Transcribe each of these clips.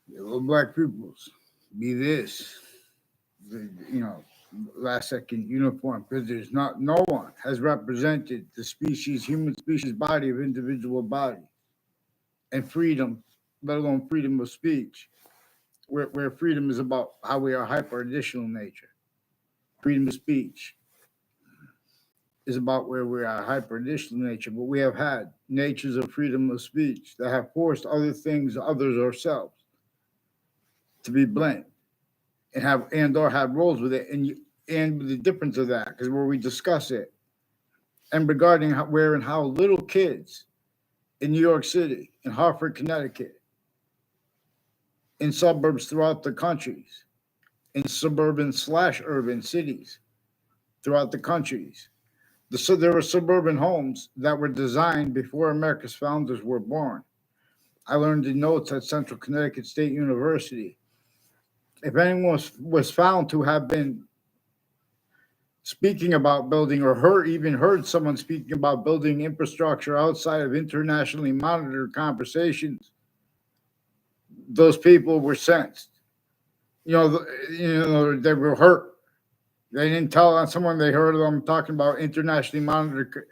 Little black pupils, be this, last second uniform, because there's not no one has represented the species, human species body of individual body and freedom, let alone freedom of speech, where freedom is about how we are hyper additional nature. Freedom of speech is about where we are hyper additional nature, but we have had natures of freedom of speech that have forced other things, others, ourselves to be blamed and or have roles with it, and the difference of that, because where we discuss it, and regarding where and how little kids in New York City, in Hartford, Connecticut, in suburbs throughout the countries, in suburban/urban cities throughout the countries. So there were suburban homes that were designed before America's founders were born. I learned in notes at Central Connecticut State University. If anyone was found to have been speaking about building or even heard someone speaking about building infrastructure outside of internationally monitored conversations, those people were sensed. They were hurt. They didn't tell on someone they heard them talking about internationally monitored.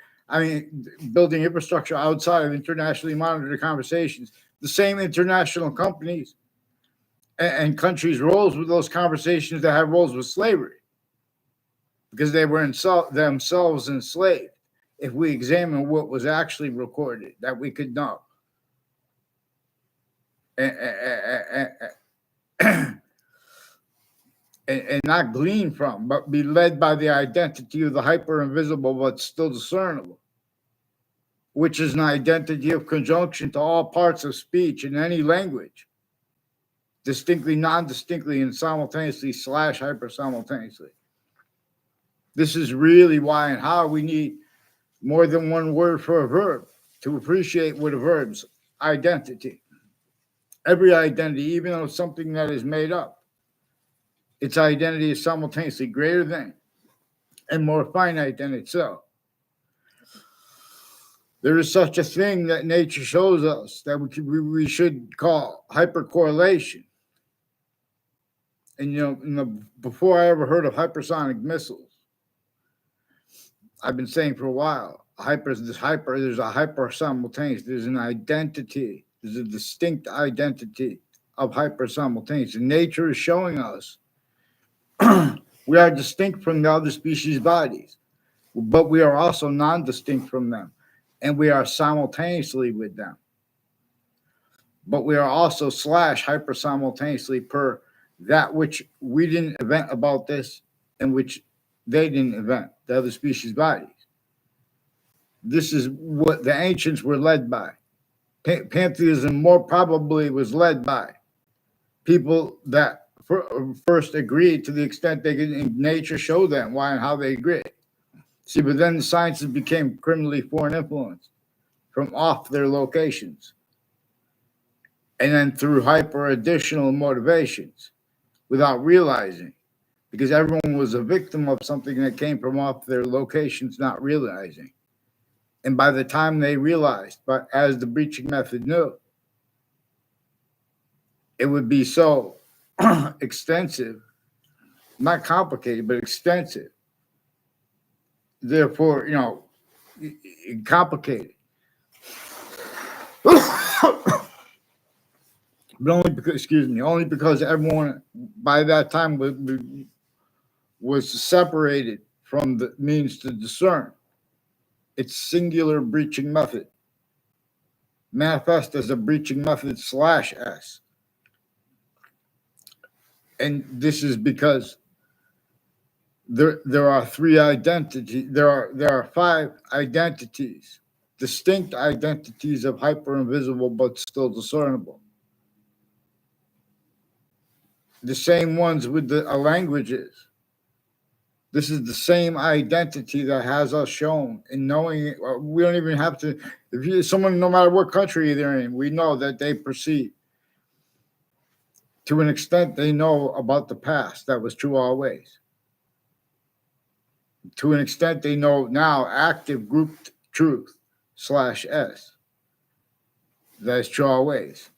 Building infrastructure outside of internationally monitored conversations. The same international companies and countries' roles with those conversations that have roles with slavery, because they were themselves enslaved. If we examine what was actually recorded, that we could know. And not glean from, but be led by the identity of the hyper invisible but still discernible, which is an identity of conjunction to all parts of speech in any language, distinctly, non-distinctly, and simultaneously / hyper simultaneously. This is really why and how we need more than one word for a verb to appreciate what a verb's identity. Every identity, even though it's something that is made up, its identity is simultaneously greater than and more finite than itself. There is such a thing that nature shows us that we should call hypercorrelation. And before I ever heard of hypersonic missiles, I've been saying for a while, there's a hyper simultaneous, there's an identity, there's a distinct identity of hyper simultaneous. And nature is showing us we are distinct from the other species' bodies, but we are also non-distinct from them, and we are simultaneously with them. But we are also / hyper simultaneously per that which we didn't invent about this and which they didn't invent, the other species' bodies. This is what the ancients were led by. Pantheism more probably was led by people that first agreed to the extent they could in nature show them why and how they agreed. See, but then the sciences became criminally foreign influence from off their locations. And then through hyper additional motivations without realizing, because everyone was a victim of something that came from off their locations, not realizing. And by the time they realized, but as the breaching method knew, it would be so extensive, not complicated, but extensive. Therefore, complicated. But only because everyone by that time was separated from the means to discern. Its singular breaching method manifest as a breaching method / S. And this is because there are 3 identities. There are 5 identities, distinct identities of hyper invisible but still discernible. The same ones with the languages. This is the same identity that has us shown in knowing it. We don't even have to. Someone, no matter what country they're in, we know that they perceive. To an extent, they know about the past. That was true always. To an extent, they know now active grouped truth / S. That is true always.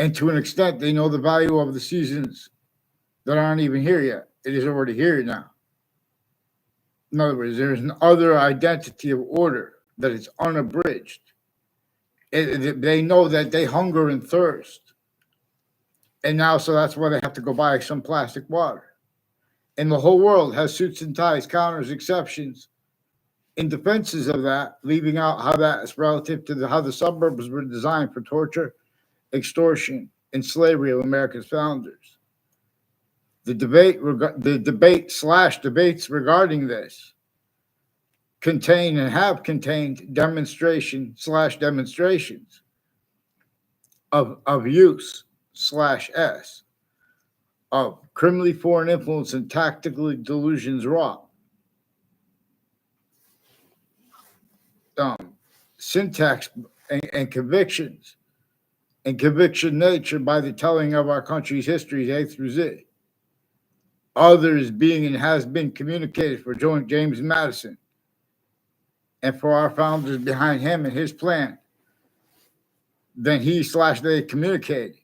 And to an extent, they know the value of the seasons that aren't even here yet. It is already here now. In other words, there's an other identity of order that is unabridged. They know that they hunger and thirst. And now, so that's why they have to go buy some plastic water. And the whole world has suits and ties, counters, exceptions, in defenses of that, leaving out how that is relative to how the suburbs were designed for torture, extortion, and slavery of America's founders. The debates regarding this contain and have contained demonstrations of use/s of criminally foreign influence and tactical delusions wrought. Syntax and convictions and conviction nature by the telling of our country's histories A through Z. Others being and has been communicated for James Madison and for our founders behind him and his plan than he/they communicated,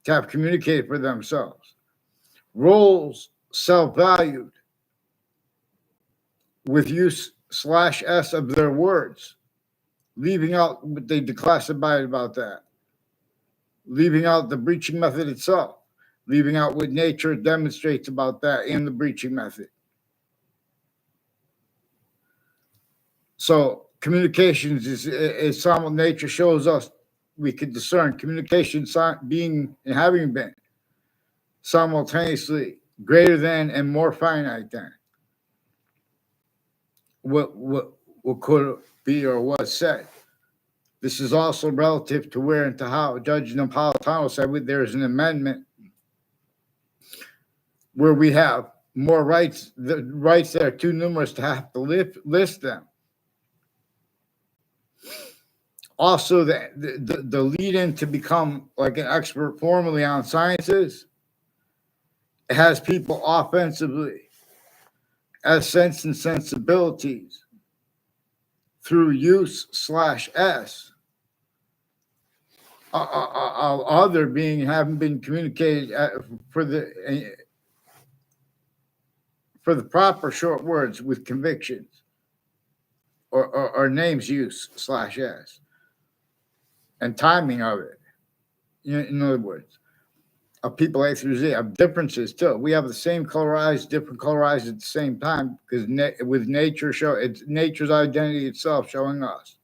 to have communicated for themselves. Roles self-valued with use/s of their words, leaving out what they declassified about that, leaving out the breaching method itself, leaving out what nature demonstrates about that in the breaching method. So communications is some nature shows us we could discern communication being and having been simultaneously greater than and more finite than what could be or was said. This is also relative to where and to how Judge Napolitano said there is an amendment where we have more rights, the rights that are too numerous to have to list them. Also, the lead-in to become like an expert formally on sciences, it has people offensively as sense and sensibilities through use/s other being haven't been communicated for the proper short words with convictions or names use/s and timing of it. In other words, of people A through Z have differences too. We have the same colorized, different colorized at the same time because with nature it's nature's identity itself showing us.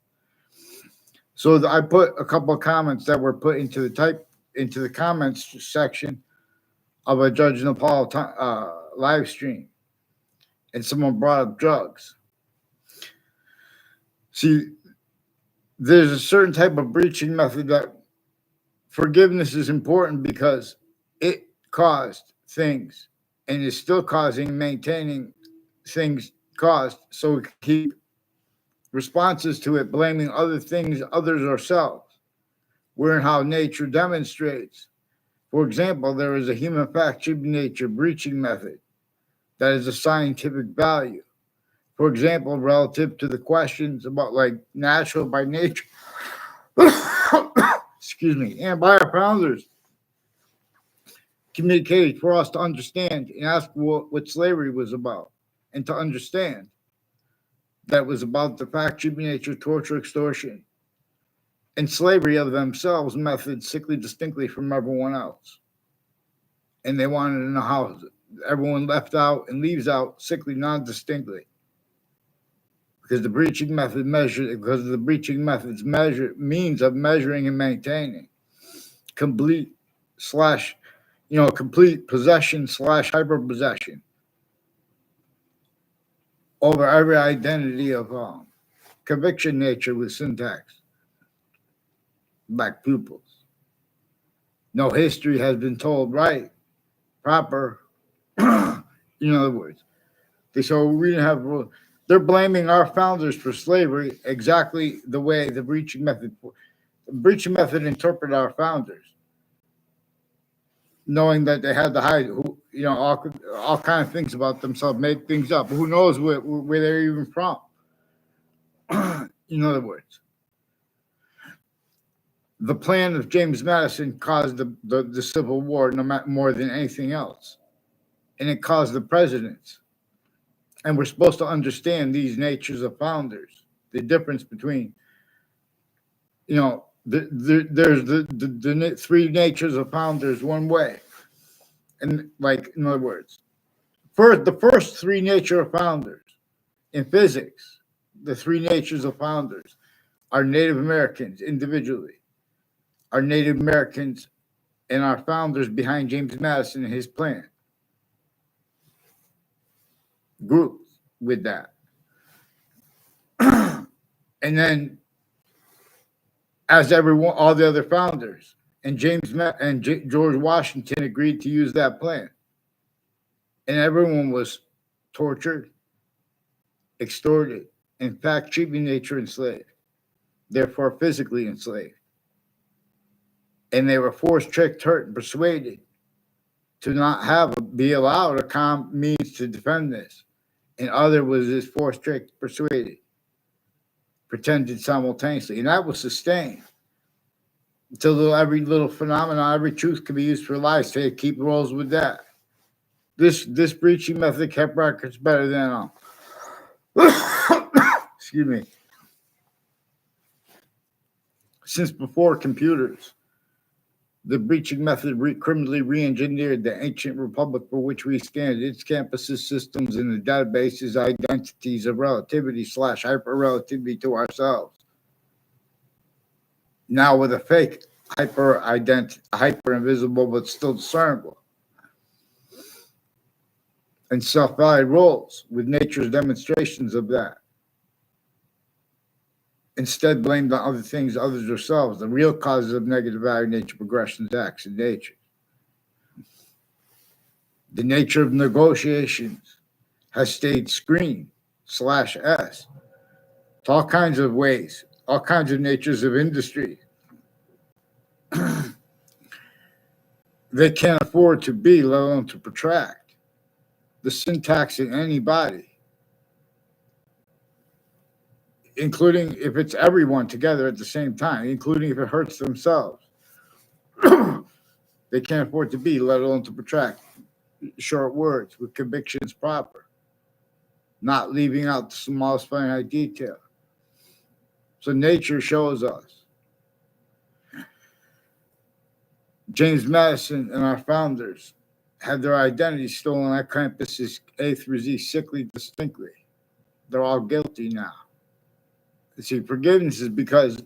So I put a couple of comments that were put into the comments section of a Judge Napolitano live stream, and someone brought up drugs. See, there's a certain type of breaching method that forgiveness is important because it caused things and is still causing and maintaining things caused, so we can keep responses to it blaming other things, others, ourselves. Where and how nature demonstrates. For example, there is a human fact nature breaching method that is a scientific value. For example, relative to the questions about like natural by nature, excuse me, and by our founders, communicated for us to understand and ask what slavery was about, and to understand that was about the fact nature, torture, extortion, and slavery of themselves methods sickly distinctly from everyone else. And they wanted to know how everyone left out and leaves out sickly non-distinctly. Because the breaching method means of measuring and maintaining complete possession / hyperpossession over every identity of conviction nature with syntax. Black pupils. No history has been told right, proper. In other words, we didn't have. They're blaming our founders for slavery exactly the way the breaching method interpreted our founders, knowing that they had to hide, all kind of things about themselves, make things up. Who knows where they're even from? In other words. The plan of James Madison caused the Civil War more than anything else. And it caused the presidents. And we're supposed to understand these natures of founders, the difference between, there's the three natures of founders one way. And like, in other words, the first three nature of founders in physics, the three natures of founders are Native Americans individually, are Native Americans and our founders behind James Madison and his plan. Groups with that. And then as everyone, all the other founders, and George Washington agreed to use that plan. And everyone was tortured, extorted, in fact, treating nature enslaved, therefore physically enslaved. And they were forced, tricked, hurt, and persuaded to not be allowed a calm means to defend this. And other was this forced, tricked, persuaded, pretended simultaneously. And that was sustained until every little phenomenon, every truth could be used for lies. So keep rolls with that. This breaching method kept records better than all. Excuse me. Since before computers, the breaching method criminally re-engineered the ancient republic for which we stand, its campuses, systems, and the databases, identities of relativity / hyper-relativity to ourselves. Now with a fake hyper-invisible but still discernible. And self-valid roles with nature's demonstrations of that. Instead, blamed on other things, others ourselves, the real causes of negative value nature progressions, acts in nature. The nature of negotiations has stayed screen /S to all kinds of ways, all kinds of natures of industry. They can't afford to be, let alone to protract. The syntax in any body, including if it's everyone together at the same time, including if it hurts themselves. They can't afford to be, let alone to protract. Short words with convictions proper, not leaving out the smallest finite detail. So nature shows us. James Madison and our founders had their identity stolen at campuses A through Z sickly distinctly. They're all guilty now. See, forgiveness is because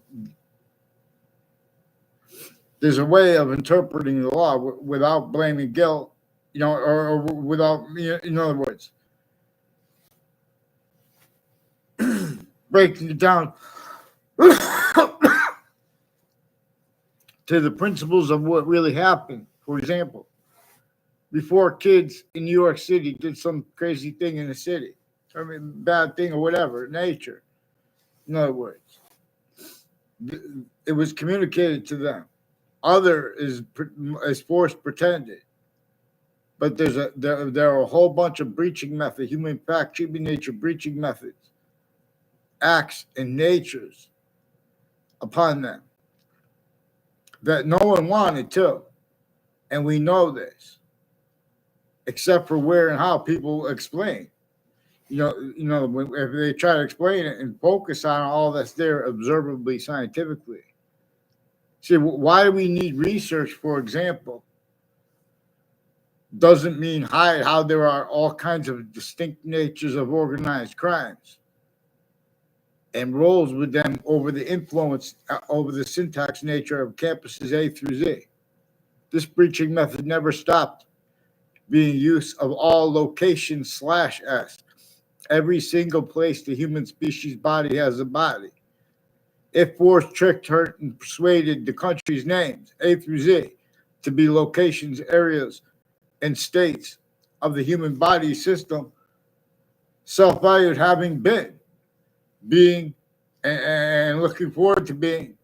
there's a way of interpreting the law without blaming guilt, or without, in other words, breaking it down to the principles of what really happened. For example, before kids in New York City did some crazy thing in the city, bad thing or whatever, nature. In other words, it was communicated to them. Other is forced pretended. But there are a whole bunch of breaching methods, human fact, treatment nature, breaching methods, acts and natures upon them that no one wanted to. And we know this, except for where and how people explain. If they try to explain it and focus on all that's there observably, scientifically. See, why do we need research, for example? Doesn't mean hide how there are all kinds of distinct natures of organized crimes and roles with them over the influence, over the syntax nature of campuses A through Z. This breaching method never stopped being use of all locations /S. Every single place the human species body has a body. It forced, tricked, hurt, and persuaded the country's names, A through Z, to be locations, areas, and states of the human body system, self-valued having been, being, and looking forward to being,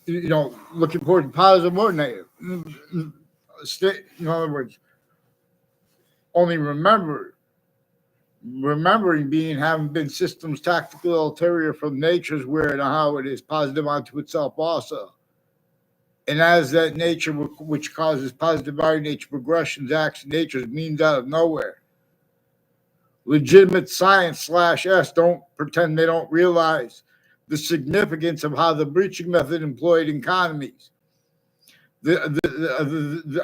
looking forward to positive or negative. In other words, only remembering being having been systems tactical ulterior from nature's where and how it is positive unto itself also. And as that nature, which causes positive value nature progressions, acts, and natures, means out of nowhere. Legitimate science /S don't pretend they don't realize the significance of how the breaching method employed in economies.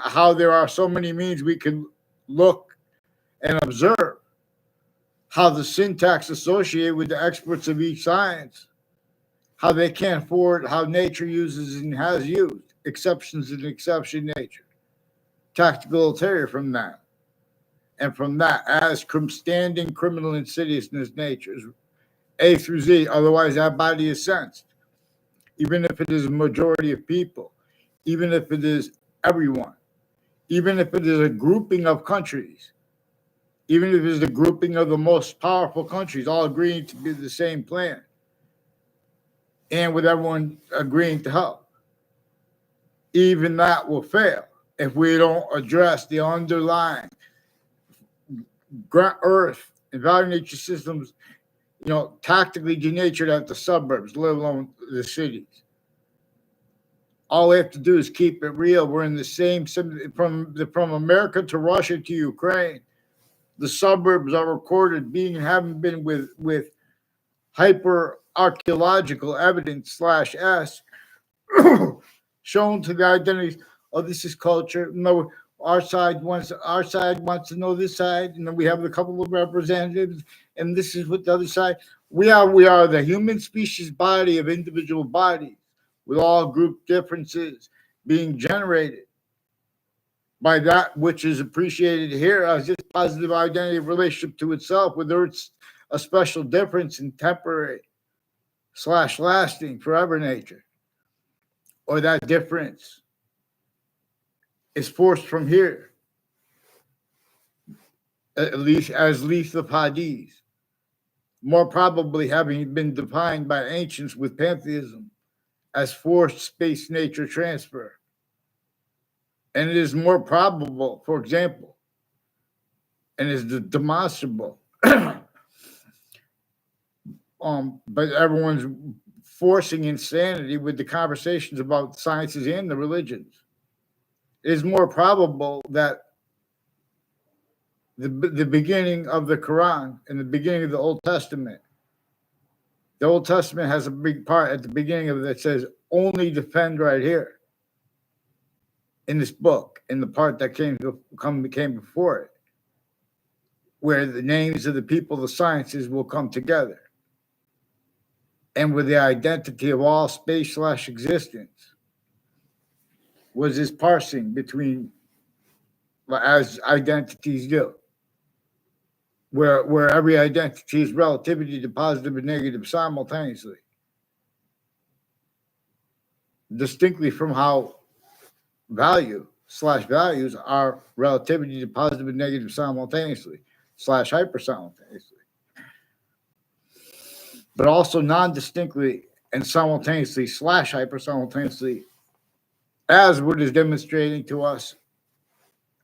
How there are so many means we can look and observe how the syntax associated with the experts of each science, how they can't afford, how nature uses and has used exceptions in exception nature, tactical ulterior from that, and from that as standing criminal insidiousness natures, A through Z. Otherwise, that body is sensed, even if it is a majority of people, even if it is everyone, even if it is a grouping of countries, even if it is a grouping of the most powerful countries, all agreeing to be the same plan, and with everyone agreeing to help. Even that will fail if we don't address the underlying earth and value nature systems, tactically denatured at the suburbs, let alone the cities. All we have to do is keep it real. We're in the same, from America to Russia to Ukraine. The suburbs are recorded being and having been with hyper archaeological evidence /S shown to the identities. Oh, this is culture. No, our side wants to know this side, and then we have a couple of representatives, and this is what the other side. We are the human species body of individual bodies with all group differences being generated by that which is appreciated here as its positive identity relationship to itself, whether it's a special difference in temporary /lasting forever nature, or that difference is forced from here, at least as letha Hadith, more probably having been defined by ancients with pantheism as forced space nature transfer. And it is more probable, for example, and is demonstrable, but everyone's forcing insanity with the conversations about sciences and the religions. It is more probable that the beginning of the Quran and the beginning of the Old Testament has a big part at the beginning of it that says only defend right here in this book, in the part that came before it, where the names of the people, the sciences will come together, and where the identity of all space /existence was this parsing between, as identities do, where every identity is relativity to positive and negative simultaneously, distinctly from how values are relativity to positive and negative simultaneously /hyper simultaneously, but also non-distinctly and simultaneously /hyper simultaneously, as what is demonstrating to us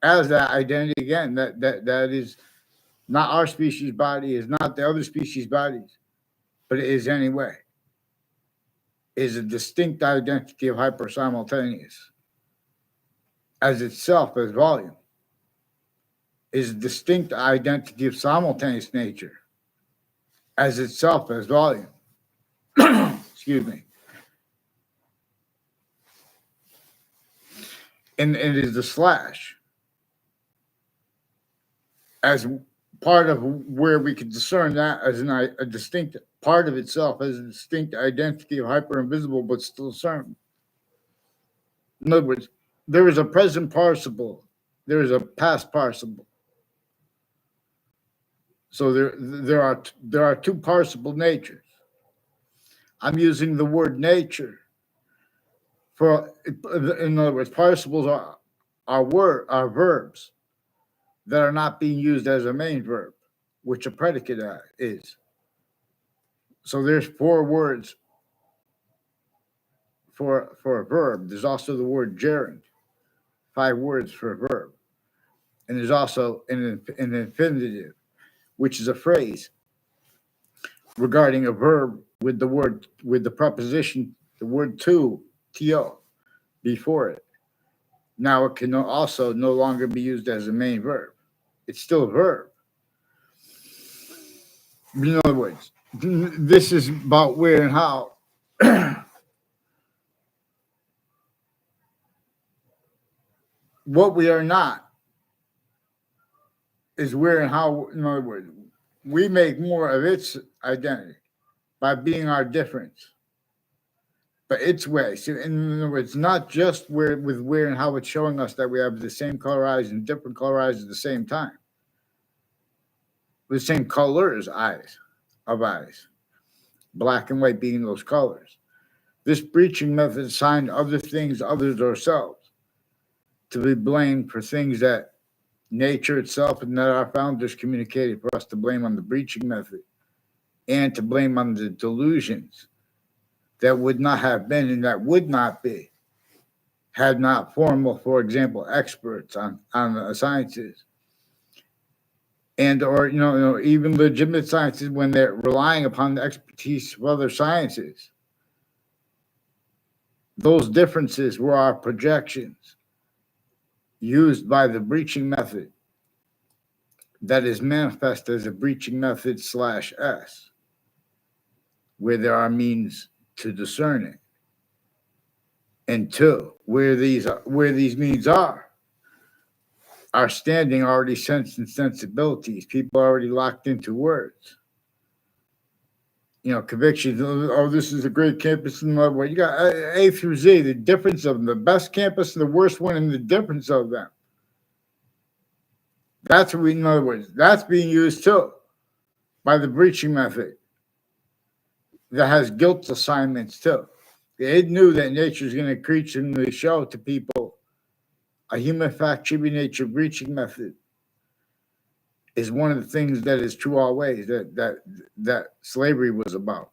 as that identity again, that is not our species body, is not the other species bodies, but it is anyway, is a distinct identity of hyper simultaneous as itself as volume, is a distinct identity of simultaneous nature as itself as volume. Excuse me. And it is the slash as part of where we can discern that as a distinct part of itself, as a distinct identity of hyper invisible, but still certain. In other words, there is a present participle, there is a past participle. So there are two participle natures. I'm using the word nature for, in other words, participles are verbs that are not being used as a main verb, which a predicate is. So there's 4 words for a verb. There's also the word gerund, 5 words for a verb. And there's also an infinitive, which is a phrase regarding a verb with the preposition, the word to, before it. Now it can also no longer be used as a main verb. It's still a verb. In other words, this is about where and how what we are not is where and how, in other words, we make more of its identity by being our difference, but its way. So, in other words, not just where and how it's showing us that we have the same color eyes and different color eyes at the same time, the same colors of eyes, black and white being those colors. This breaching method assigned other things, others, ourselves, to be blamed for things that nature itself and that our founders communicated for us to blame on the breaching method and to blame on the delusions that would not have been and that would not be had not formal, for example, experts on the sciences and or even legitimate sciences when they're relying upon the expertise of other sciences. Those differences were our projections used by the breaching method that is manifest as a breaching method /S, where there are means to discern it. And two, where these means are standing already sense and sensibilities. People are already locked into words. Convictions. Oh, this is a great campus in the way. You got A through Z, the difference of them, the best campus and the worst one, and the difference of them. That's what in other words, that's being used too by the breaching method that has guilt assignments too. It knew that nature is going to increasingly show to people a human fact tribute nature breaching method is one of the things that is true always, that slavery was about.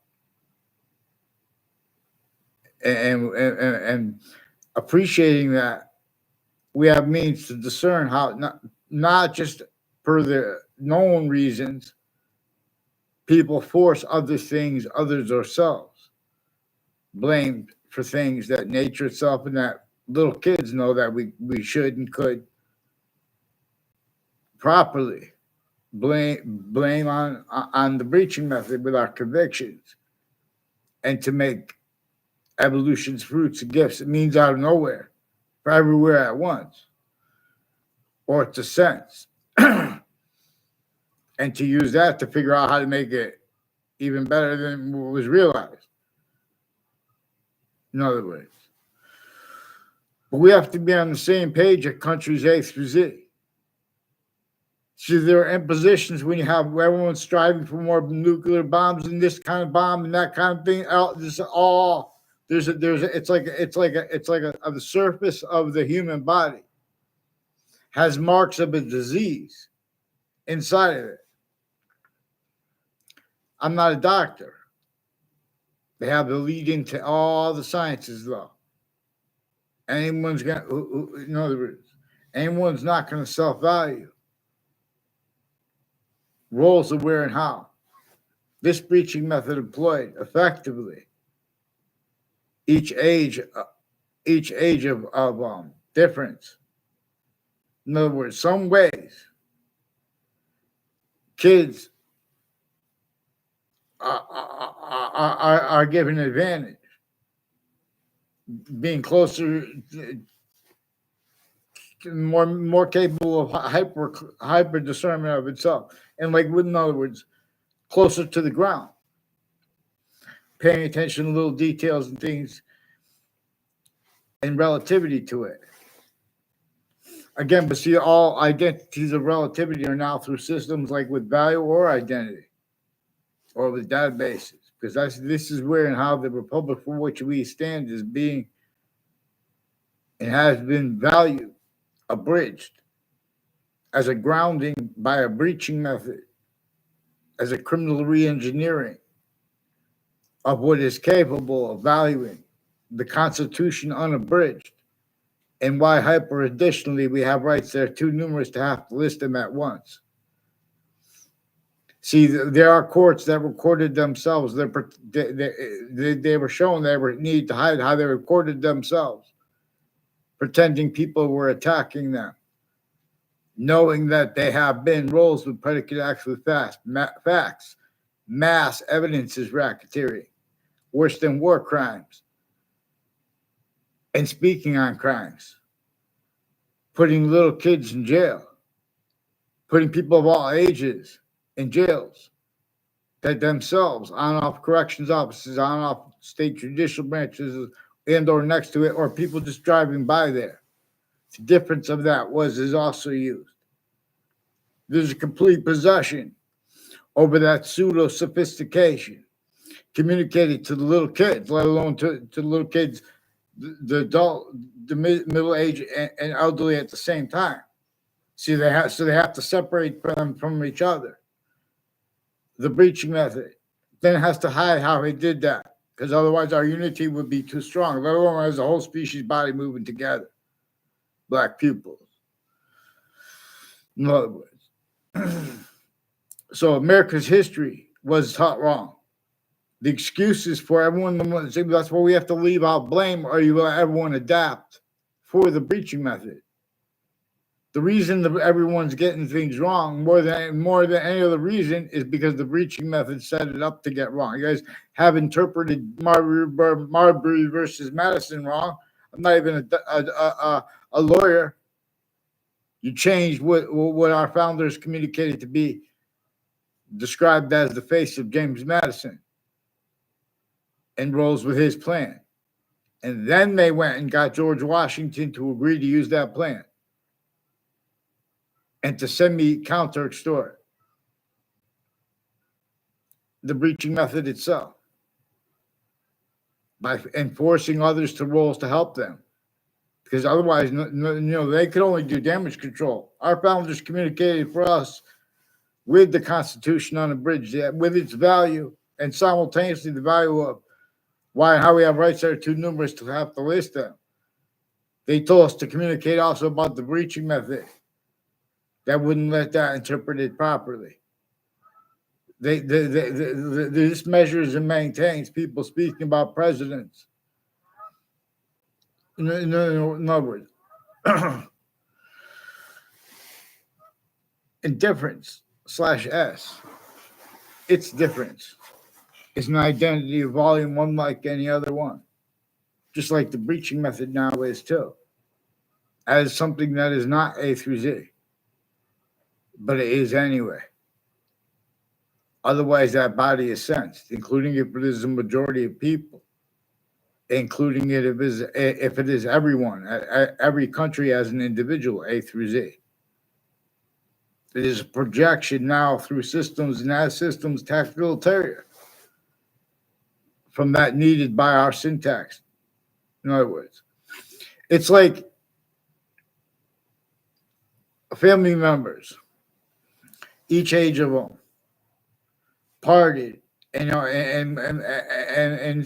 And appreciating that we have means to discern how not just per the known reasons people force other things, others, ourselves, blamed for things that nature itself and that little kids know that we should and could properly blame on the breaching method with our convictions, and to make evolution's fruits and gifts. It means out of nowhere for everywhere at once, or to sense, and to use that to figure out how to make it even better than what was realized. In other words, but we have to be on the same page at countries A through Z. So there are impositions when you have everyone striving for more nuclear bombs and this kind of bomb and that kind of thing. It's like the surface of the human body has marks of a disease inside of it. I'm not a doctor. They have the lead into all the sciences, though. Anyone's not going to self-value. Roles of where and how. This breaching method employed effectively each age of difference. In other words, some ways kids are given an advantage, being closer, more capable of hyper discernment of itself, and in other words, closer to the ground, paying attention to little details and things and relativity to it. Again, but see, all identities of relativity are now through systems like with value or identity, or with databases, because this is where and how the republic for which we stand is being and has been valued, abridged, as a grounding by a breaching method, as a criminal re-engineering of what is capable of valuing the Constitution unabridged, and why hyper additionally we have rights that are too numerous to have to list them at once. See, there are courts that recorded themselves. They were shown they were need to hide how they recorded themselves pretending people were attacking them, knowing that they have been roles with predicate acts with facts. Mass evidence is racketeering, worse than war crimes. And speaking on crimes, putting little kids in jail, putting people of all ages in jails, that themselves on off corrections offices, on off state judicial branches, and or next to it, or people just driving by there. The difference of that is also used. There's a complete possession over that pseudo sophistication communicated to the little kids, let alone to the little kids, the adult, the middle age, and elderly at the same time. See, they have to separate them from each other. The breaching method then has to hide how he did that, because otherwise our unity would be too strong, let alone as a whole species body moving together. Black pupils. In other words. So America's history was taught wrong. The excuses for everyone, that's where we have to leave out blame, or you let everyone adapt for the breaching method. The reason that everyone's getting things wrong more than any other reason is because the breaching method set it up to get wrong. You guys have interpreted Marbury versus Madison wrong. I'm not even a lawyer. You changed what our founders communicated to be described as the face of James Madison and rolls with his plan. And then they went and got George Washington to agree to use that plan and to semi-counter extort the breaching method itself by enforcing others to roles to help them. Because otherwise, they could only do damage control. Our founders communicated for us with the Constitution unabridged, with its value, and simultaneously the value of how we have rights that are too numerous to have to list them. They told us to communicate also about the breaching method that wouldn't let that interpreted properly. This measures and maintains people speaking about presidents. In other words, indifference/S. Its difference is an identity of volume unlike any other one. Just like the breaching method now is too. As something that is not A through Z. But it is anyway. Otherwise, that body is sensed, including if it is a majority of people, including it if it is everyone, every country as an individual, A through Z. It is a projection now through systems, and as systems tactical ulterior from that needed by our syntax. In other words, it's like family members, each age of them, partied, and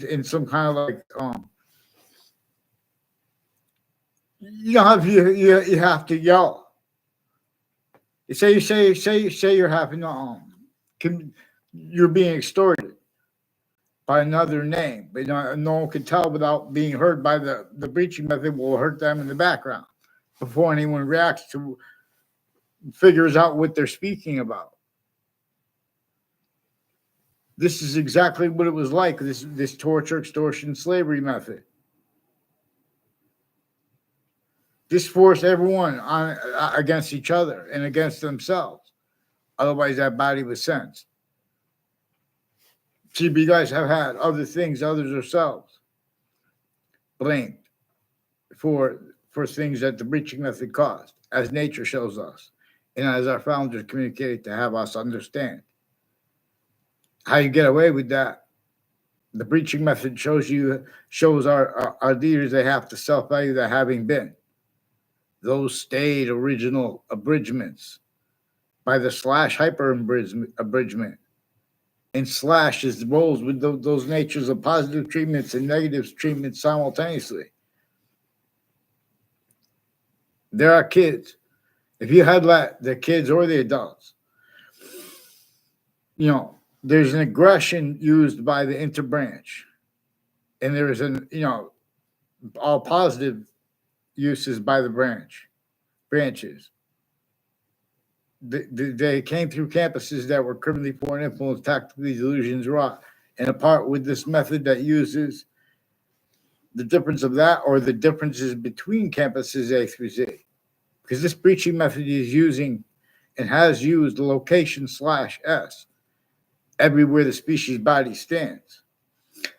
in some kind of like you have to yell. You say you're having you're being extorted by another name, but no one can tell without being heard by the breaching method will hurt them in the background before anyone reacts to figures out what they're speaking about. This is exactly what it was like, this torture, extortion, slavery method. This forced everyone on against each other and against themselves. Otherwise, that body was sensed. See, you guys have had other things, others ourselves, blamed for things that the breaching method caused, as nature shows us, and as our founders communicated to have us understand. How you get away with that? The breaching method shows our leaders they have to self-value their having been. Those stayed original abridgments by the / hyper abridgment. And / is roles with those natures of positive treatments and negative treatments simultaneously. There are kids. If you had let the kids or the adults, there's an aggression used by the interbranch. And there is all positive uses by the branches. They came through campuses that were criminally foreign influence, tactically delusions wrought, and apart with this method that uses the difference of that or the differences between campuses A through Z. Because this breaching method is using and has used the location /S everywhere the species body stands.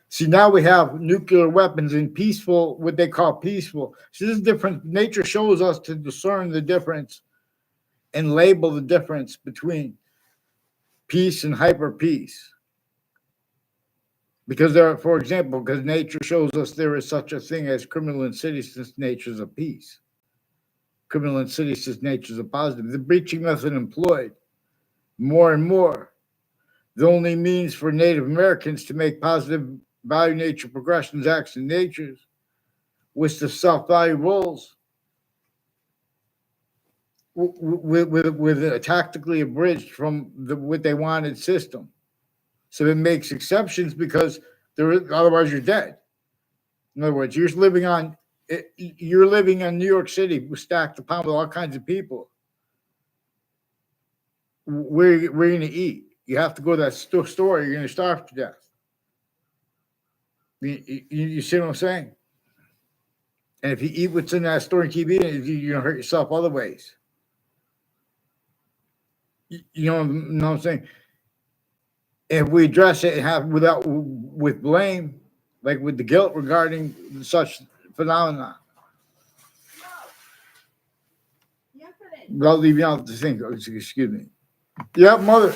See, now we have nuclear weapons in peaceful, what they call peaceful. See, this is different. Nature shows us to discern the difference and label the difference between peace and hyper peace. Because there, for example, because nature shows us there is such a thing as criminal insidiousness, nature's of peace. Criminal insidiousness, nature's of positive. The breaching method employed more and more the only means for Native Americans to make positive value nature progressions, acts in natures, with the self-value roles, with a tactically abridged from what they wanted system. So it makes exceptions because otherwise you're dead. In other words, you're living on New York City, stacked upon with all kinds of people. Where are you going to eat? You have to go to that store. You're going to starve to death. You see what I'm saying? And if you eat what's in that store and keep eating it, you're going to hurt yourself other ways. You know what I'm saying? If we address it and have with blame, like with the guilt regarding such phenomena, without leaving out the thing, excuse me. Yeah, mother.